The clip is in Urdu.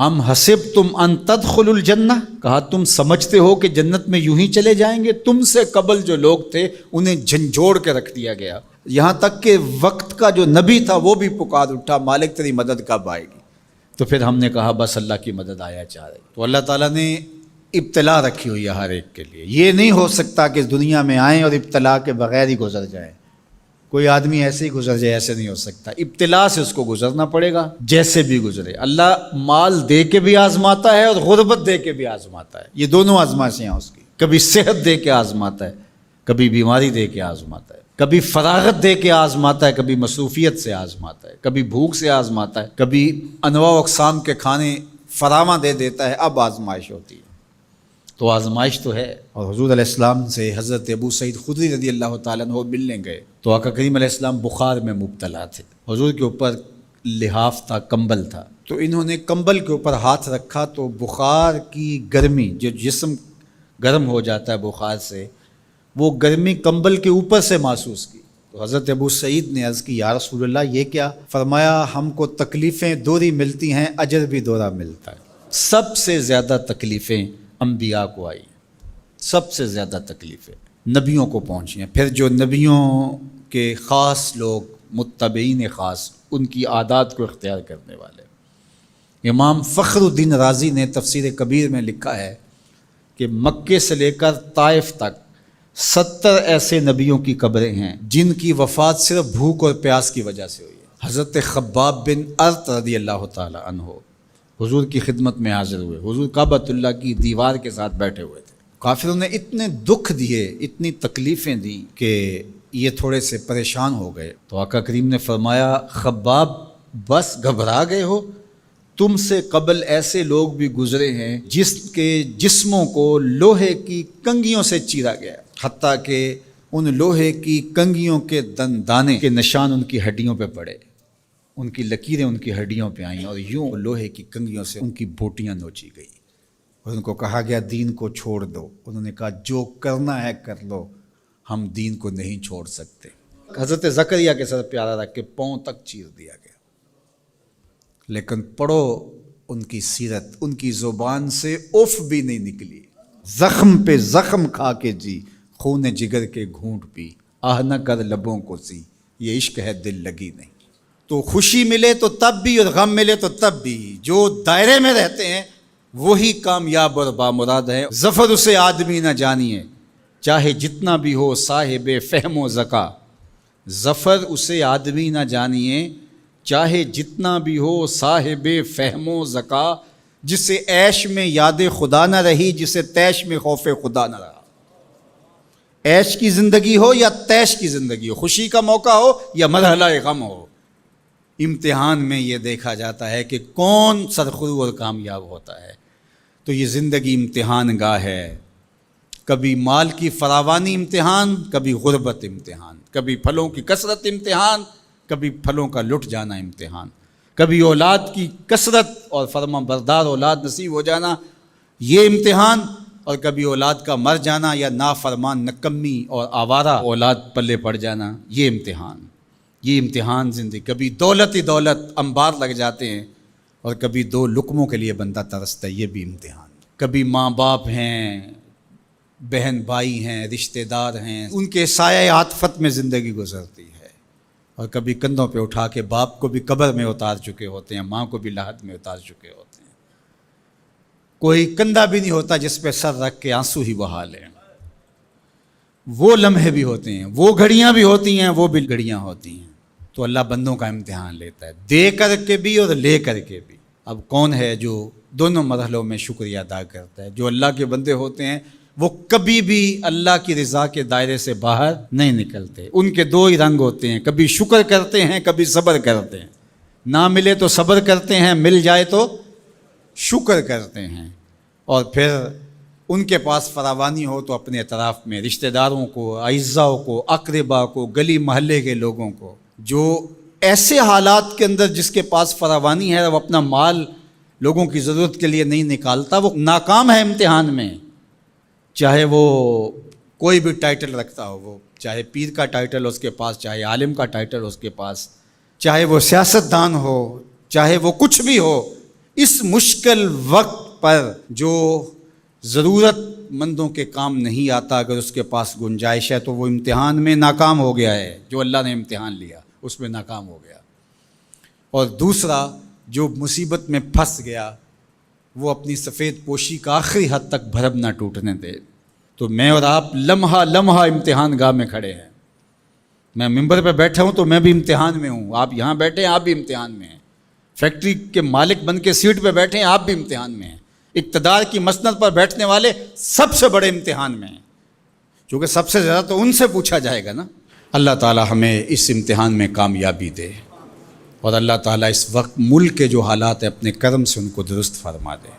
ام حسبتم ان تدخلوا الجنہ، کہا تم سمجھتے ہو کہ جنت میں یوں ہی چلے جائیں گے؟ تم سے قبل جو لوگ تھے انہیں جھنجھوڑ کے رکھ دیا گیا، یہاں تک کہ وقت کا جو نبی تھا وہ بھی پکار اٹھا مالک تیری مدد کب آئے گی؟ تو پھر ہم نے کہا بس اللہ کی مدد آیا چاہ رہی۔ تو اللہ تعالیٰ نے ابتلا رکھی ہوئی ہے ہر ایک کے لیے، یہ نہیں ہو سکتا کہ اس دنیا میں آئیں اور ابتلا کے بغیر ہی گزر جائیں۔ کوئی آدمی ایسے ہی گزر جائے، ایسے نہیں ہو سکتا، ابتلا سے اس کو گزرنا پڑے گا جیسے بھی گزرے۔ اللہ مال دے کے بھی آزماتا ہے اور غربت دے کے بھی آزماتا ہے، یہ دونوں آزمائشیں ہیں اس کی۔ کبھی صحت دے کے آزماتا ہے، کبھی بیماری دے کے آزماتا ہے، کبھی فراغت دے کے آزماتا ہے، کبھی مصروفیت سے آزماتا ہے، کبھی بھوک سے آزماتا ہے، کبھی انواع و اقسام کے کھانے فراواں دے دیتا ہے، اب آزمائش ہوتی ہے۔ تو آزمائش تو ہے۔ اور حضور علیہ السلام سے حضرت ابو سعید خدری رضی اللہ تعالیٰ عنہ ملنے گئے تو آقا کریم علیہ السلام بخار میں مبتلا تھے، حضور کے اوپر لحاف تھا، کمبل تھا، تو انہوں نے کمبل کے اوپر ہاتھ رکھا تو بخار کی گرمی، جو جسم گرم ہو جاتا ہے بخار سے، وہ گرمی کمبل کے اوپر سے محسوس کی۔ تو حضرت ابو سعید نے عرض کی یا رسول اللہ یہ کیا؟ فرمایا ہم کو تکلیفیں دوہری ملتی ہیں، اجر بھی دوہرا ملتا ہے۔ سب سے زیادہ تکلیفیں انبیاء کو آئی، سب سے زیادہ تکلیفیں نبیوں کو پہنچی ہیں، پھر جو نبیوں کے خاص لوگ متبعین خاص، ان کی عادات کو اختیار کرنے والے۔ امام فخر الدین رازی نے تفسیر کبیر میں لکھا ہے کہ مکے سے لے کر طائف تک 70 ایسے نبیوں کی قبریں ہیں جن کی وفات صرف بھوک اور پیاس کی وجہ سے ہوئی ہے۔ حضرت خباب بن ارت رضی اللہ تعالی عنہ حضور کی خدمت میں حاضر ہوئے، حضور کعبۃ اللہ کی دیوار کے ساتھ بیٹھے ہوئے تھے، کافروں نے اتنے دکھ دیے، اتنی تکلیفیں دی کہ یہ تھوڑے سے پریشان ہو گئے۔ تو آقا کریم نے فرمایا خباب بس گھبرا گئے ہو؟ تم سے قبل ایسے لوگ بھی گزرے ہیں جس کے جسموں کو لوہے کی کنگھیوں سے چیرا گیا، حتیٰ کہ ان لوہے کی کنگھیوں کے دانے کے نشان ان کی ہڈیوں پہ پڑے، ان کی لکیریں ان کی ہڈیوں پہ آئیں اور یوں لوہے کی کنگھیوں سے ان کی بوٹیاں نوچی گئی اور ان کو کہا گیا دین کو چھوڑ دو۔ انہوں نے کہا جو کرنا ہے کر لو، ہم دین کو نہیں چھوڑ سکتے۔ حضرت زکریا کے سر پیارا رکھ کے پاؤں تک چیر دیا گیا، لیکن پڑھو ان کی سیرت، ان کی زبان سے اف بھی نہیں نکلی، زخم پہ زخم کھا کے جی، خون جگر کے گھونٹ پی، آہ نہ کر لبوں کو سی، یہ عشق ہے دل لگی نہیں۔ تو خوشی ملے تو تب بھی اور غم ملے تو تب بھی، جو دائرے میں رہتے ہیں وہی کامیاب اور بامراد ہے۔ ظفر اسے آدمی نہ جانیے چاہے جتنا بھی ہو صاحب فہم و ذکا، ظفر اسے آدمی نہ جانیے چاہے جتنا بھی ہو صاحب فہم و ذکا، جسے عیش میں یاد خدا نہ رہی، جسے تیش میں خوف خدا نہ رہا۔ عیش کی زندگی ہو یا تیش کی زندگی ہو، خوشی کا موقع ہو یا مرحلہ غم ہو، امتحان میں یہ دیکھا جاتا ہے کہ کون سرخرو اور کامیاب ہوتا ہے۔ تو یہ زندگی امتحان گاہ ہے، کبھی مال کی فراوانی امتحان، کبھی غربت امتحان، کبھی پھلوں کی کثرت امتحان، کبھی پھلوں کا لٹ جانا امتحان، کبھی اولاد کی کثرت اور فرما بردار اولاد نصیب ہو جانا یہ امتحان، اور کبھی اولاد کا مر جانا یا نافرمان نکمی اور آوارہ اولاد پلے پڑ جانا یہ امتحان۔ یہ امتحان زندگی، کبھی دولت ہی دولت انبار لگ جاتے ہیں اور کبھی دو لقموں کے لیے بندہ ترستا ہے، یہ بھی امتحان۔ کبھی ماں باپ ہیں، بہن بھائی ہیں، رشتہ دار ہیں، ان کے سایہ عاطفت میں زندگی گزرتی ہے، اور کبھی کندھوں پہ اٹھا کے باپ کو بھی قبر میں اتار چکے ہوتے ہیں، ماں کو بھی لحد میں اتار چکے ہوتے ہیں، کوئی کندھا بھی نہیں ہوتا جس پہ سر رکھ کے آنسو ہی بہا لیں۔ وہ لمحے بھی ہوتے ہیں، وہ گھڑیاں بھی ہوتی ہیں، وہ بھی گھڑیاں ہوتی ہیں۔ تو اللہ بندوں کا امتحان لیتا ہے، دے کر کے بھی اور لے کر کے بھی۔ اب کون ہے جو دونوں مرحلوں میں شکریہ ادا کرتا ہے؟ جو اللہ کے بندے ہوتے ہیں وہ کبھی بھی اللہ کی رضا کے دائرے سے باہر نہیں نکلتے۔ ان کے دو ہی رنگ ہوتے ہیں، کبھی شکر کرتے ہیں، کبھی صبر کرتے ہیں۔ نہ ملے تو صبر کرتے ہیں، مل جائے تو شکر کرتے ہیں۔ اور پھر ان کے پاس فراوانی ہو تو اپنے اطراف میں رشتہ داروں کو، اعزاء کو، اقربا کو، گلی محلے کے لوگوں کو، جو ایسے حالات کے اندر جس کے پاس فراوانی ہے وہ اپنا مال لوگوں کی ضرورت کے لیے نہیں نکالتا، وہ ناکام ہے امتحان میں۔ چاہے وہ کوئی بھی ٹائٹل رکھتا ہو، وہ چاہے پیر کا ٹائٹل اس کے پاس، چاہے عالم کا ٹائٹل اس کے پاس، چاہے وہ سیاست دان ہو، چاہے وہ کچھ بھی ہو، اس مشکل وقت پر جو ضرورت مندوں کے کام نہیں آتا، اگر اس کے پاس گنجائش ہے تو وہ امتحان میں ناکام ہو گیا ہے، جو اللہ نے امتحان لیا اس میں ناکام ہو گیا۔ اور دوسرا جو مصیبت میں پھنس گیا وہ اپنی سفید پوشی کا آخری حد تک بھرم نہ ٹوٹنے دے۔ تو میں اور آپ لمحہ لمحہ امتحان گاہ میں کھڑے ہیں۔ میں ممبر پہ بیٹھا ہوں تو میں بھی امتحان میں ہوں، آپ یہاں بیٹھے ہیں آپ بھی امتحان میں ہیں، فیکٹری کے مالک بن کے سیٹ پہ بیٹھے ہیں آپ بھی امتحان میں ہیں، اقتدار کی مسند پر بیٹھنے والے سب سے بڑے امتحان میں ہیں، کیونکہ سب سے زیادہ تو ان سے پوچھا جائے گا نا۔ اللہ تعالی ہمیں اس امتحان میں کامیابی دے، اور اللہ تعالیٰ اس وقت ملک کے جو حالات ہیں اپنے کرم سے ان کو درست فرما دے۔